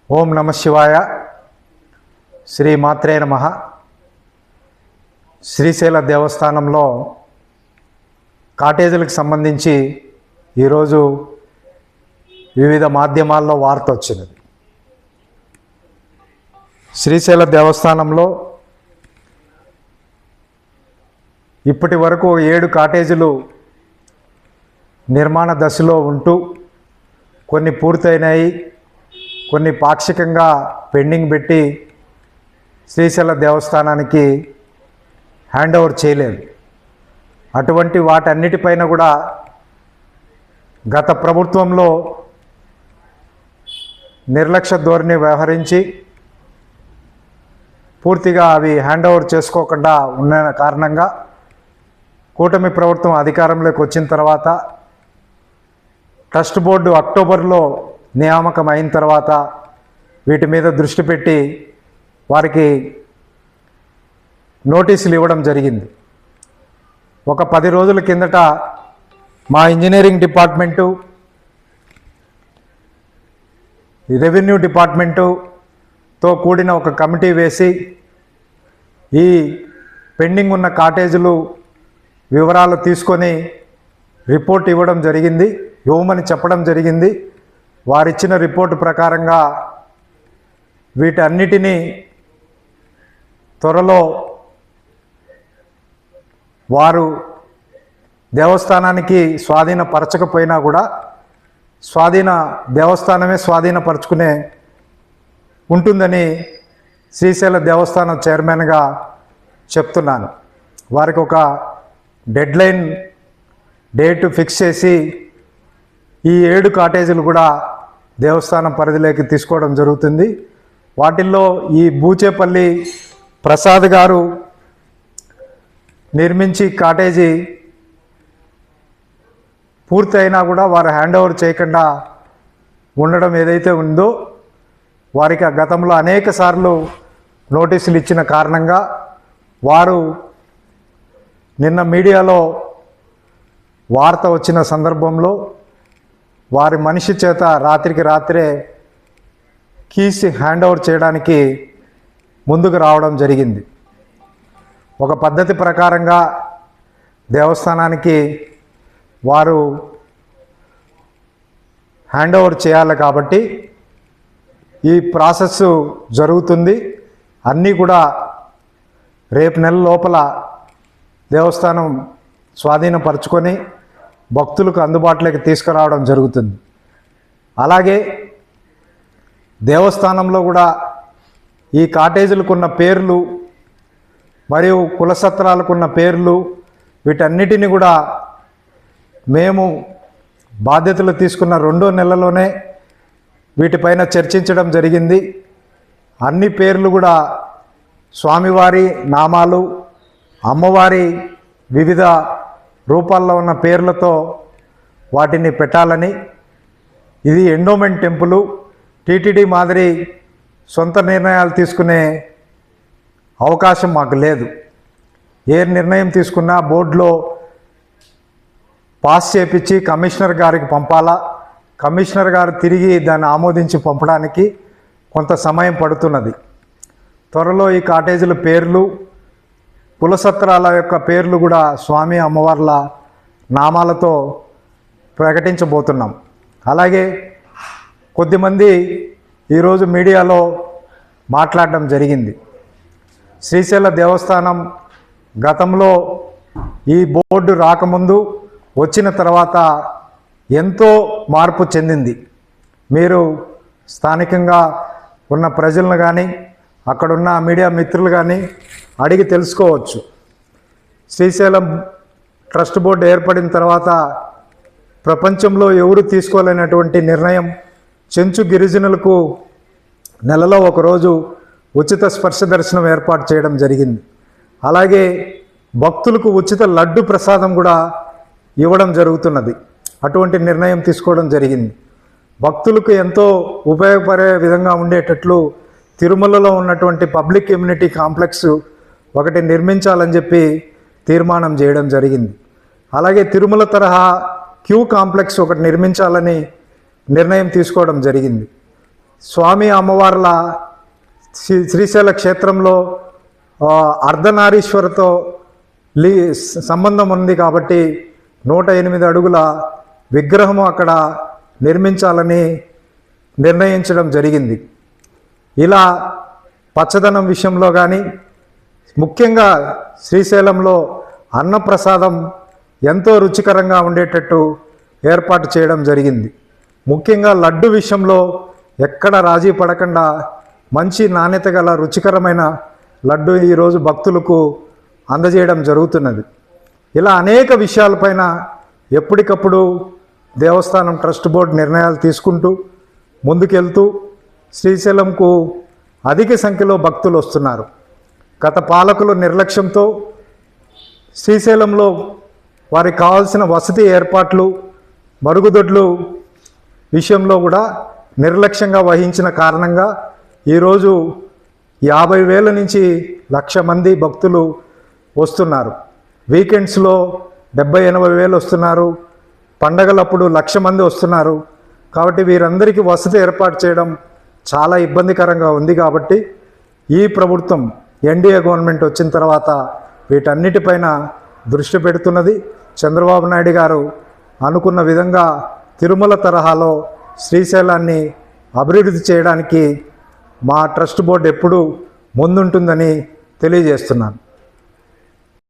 ఓం నమ శివాయ. శ్రీ మాత్రే నమః. శ్రీశైల దేవస్థానంలో కాటేజీలకు సంబంధించి ఈరోజు వివిధ మాధ్యమాల్లో వార్త వచ్చినది. శ్రీశైల దేవస్థానంలో ఇప్పటి వరకు 7 కాటేజీలు నిర్మాణ దశలో ఉంటూ కొన్ని పూర్తయినాయి, కొన్ని పాక్షికంగా పెండింగ్ పెట్టి శ్రీశైల దేవస్థానానికి హ్యాండ్ ఓవర్ చేయలేదు. అటువంటి వాటన్నిటిపైన కూడా గత ప్రభుత్వంలో నిర్లక్ష్య ధోరణి వ్యవహరించి పూర్తిగా అవి హ్యాండ్ ఓవర్ చేసుకోకుండా ఉన్న కారణంగా కూటమి ప్రభుత్వం అధికారంలోకి వచ్చిన తర్వాత ట్రస్ట్ బోర్డు అక్టోబర్లో నియామకం అయిన తర్వాత వీటి మీద దృష్టి పెట్టి వారికి నోటీసులు ఇవ్వడం జరిగింది. ఒక 10 రోజుల కిందట మా ఇంజనీరింగ్ డిపార్ట్మెంటు, రెవెన్యూ డిపార్ట్మెంటుతో కూడిన ఒక కమిటీ వేసి ఈ పెండింగ్ ఉన్న కాటేజీలు వివరాలు తీసుకొని రిపోర్ట్ ఇవ్వమని చెప్పడం జరిగింది. వారిచ్చిన రిపోర్టు ప్రకారంగా వీటన్నిటినీ త్వరలో వారు దేవస్థానానికి స్వాధీనపరచకపోయినా కూడా దేవస్థానమే స్వాధీనపరచుకునే ఉంటుందని శ్రీశైల దేవస్థానం చైర్మన్గా చెప్తున్నాను. వారికి ఒక డెడ్లైన్ డేట్ ఫిక్స్ చేసి ఈ 7 కాటేజీలు కూడా దేవస్థానం పరిధిలోకి తీసుకోవడం జరుగుతుంది. వాటిల్లో ఈ బూచేపల్లి ప్రసాద్ గారు నిర్మించి కాటేజీ పూర్తయినా కూడా వారు హ్యాండ్ ఓవర్ చేయకుండా ఉండడం ఏదైతే ఉందో, వారికి గతంలో అనేక సార్లు నోటీసులు ఇచ్చిన కారణంగా వారు నిన్న మీడియాలో వార్త వచ్చిన సందర్భంలో వారి మనిషి చేత రాత్రికి రాత్రే కీస్ హ్యాండ్ ఓవర్ చేయడానికి ముందుకు రావడం జరిగింది. ఒక పద్ధతి ప్రకారంగా దేవస్థానానికి వారు హ్యాండ్ ఓవర్ చేయాలి కాబట్టి ఈ ప్రాసెస్ జరుగుతుంది. అన్నీ కూడా రేపు నెల లోపల దేవస్థానం స్వాధీనపరచుకొని భక్తులకు అందుబాటులోకి తీసుకురావడం జరుగుతుంది. అలాగే దేవస్థానంలో కూడా ఈ కాటేజీలకున్న పేర్లు మరియు కులసత్రాలకున్న పేర్లు వీటన్నిటిని కూడా మేము బాధ్యతలు తీసుకున్న 2వ నెలలోనే వీటిపైన చర్చించడం జరిగింది. అన్ని పేర్లు కూడా స్వామివారి నామాలు, అమ్మవారి వివిధ రూపాల్లో ఉన్న పేర్లతో వాటిని పెట్టాలని, ఇది ఎండోమెంట్ టెంపుల్, టీటీడీ మాదిరి సొంత నిర్ణయాలు తీసుకునే అవకాశం మాకు లేదు. ఏ నిర్ణయం తీసుకున్నా బోర్డులో పాస్ చేపించి కమిషనర్ గారికి పంపాలా. కమిషనర్ గారు తిరిగి దాన్ని ఆమోదించి పంపడానికి కొంత సమయం పడుతున్నది. త్వరలో ఈ కాటేజీల పేర్లు, కులసత్రాల యొక్క పేర్లు కూడా స్వామి అమ్మవార్ల నామాలతో ప్రకటించబోతున్నాం. అలాగే కొద్దిమంది ఈరోజు మీడియాలో మాట్లాడడం జరిగింది. శ్రీశైల దేవస్థానం గతంలో ఈ బోర్డు రాకముందు వచ్చిన తర్వాత ఎంతో మార్పు చెందింది. మీరు స్థానికంగా ఉన్న ప్రజలను కానీ అక్కడున్న మీడియా మిత్రులు కానీ అడిగి తెలుసుకోవచ్చు. శ్రీశైలం ట్రస్ట్ బోర్డు ఏర్పడిన తర్వాత ప్రపంచంలో ఎవరు తీసుకోలేనటువంటి నిర్ణయం, చెంచు గిరిజనులకు నెలలో ఒకరోజు ఉచిత స్పర్శ దర్శనం ఏర్పాటు చేయడం జరిగింది. అలాగే భక్తులకు ఉచిత లడ్డు ప్రసాదం కూడా ఇవ్వడం జరుగుతున్నది. అటువంటి నిర్ణయం తీసుకోవడం జరిగింది. భక్తులకు ఎంతో ఉపయోగపడే విధంగా ఉండేటట్లు తిరుమలలో ఉన్నటువంటి పబ్లిక్ ఇమ్యూనిటీ కాంప్లెక్స్ ఒకటి నిర్మించాలని చెప్పి తీర్మానం చేయడం జరిగింది. అలాగే తిరుమల తరహా క్యూ కాంప్లెక్స్ ఒకటి నిర్మించాలని నిర్ణయం తీసుకోవడం జరిగింది. స్వామి అమ్మవార్ల శ్రీశైల క్షేత్రంలో అర్ధనారీశ్వరతో సంబంధం ఉంది కాబట్టి 108 అడుగుల విగ్రహము అక్కడ నిర్మించాలని నిర్ణయించడం జరిగింది. ఇలా పచ్చదనం విషయంలో కానీ, ముఖ్యంగా శ్రీశైలంలో అన్నప్రసాదం ఎంతో రుచికరంగా ఉండేటట్టు ఏర్పాటు చేయడం జరిగింది. ముఖ్యంగా లడ్డు విషయంలో ఎక్కడ రాజీ పడకుండా మంచి నాణ్యత గల రుచికరమైన లడ్డు ఈరోజు భక్తులకు అందజేయడం జరుగుతున్నది. ఇలా అనేక విషయాలపైన ఎప్పటికప్పుడు దేవస్థానం ట్రస్ట్ బోర్డు నిర్ణయాలు తీసుకుంటూ ముందుకెళ్తూ శ్రీశైలంకు అధిక సంఖ్యలో భక్తులు వస్తున్నారు. గత పాలకుల నిర్లక్ష్యంతో శ్రీశైలంలో వారికి కావాల్సిన వసతి ఏర్పాట్లు, మరుగుదొడ్లు విషయంలో కూడా నిర్లక్ష్యంగా వహించిన కారణంగా ఈరోజు 50,000 నుంచి 1,00,000 మంది భక్తులు వస్తున్నారు. వీకెండ్స్లో 70,000-80,000 వస్తున్నారు. పండగలప్పుడు 1,00,000 మంది వస్తున్నారు. కాబట్టి వీరందరికీ వసతి ఏర్పాటు చేయడం చాలా ఇబ్బందికరంగా ఉంది. కాబట్టి ఈ ప్రభుత్వం ఎన్డీఏ గవర్నమెంట్ వచ్చిన తర్వాత వీటన్నిటిపైన దృష్టి పెడుతున్నది. చంద్రబాబు నాయుడు గారు అనుకున్న విధంగా తిరుమల తరహాలో శ్రీశైలాన్ని అభివృద్ధి చేయడానికి మా ట్రస్ట్ బోర్డు ఎప్పుడూ ముందుంటుందని తెలియజేస్తున్నాను.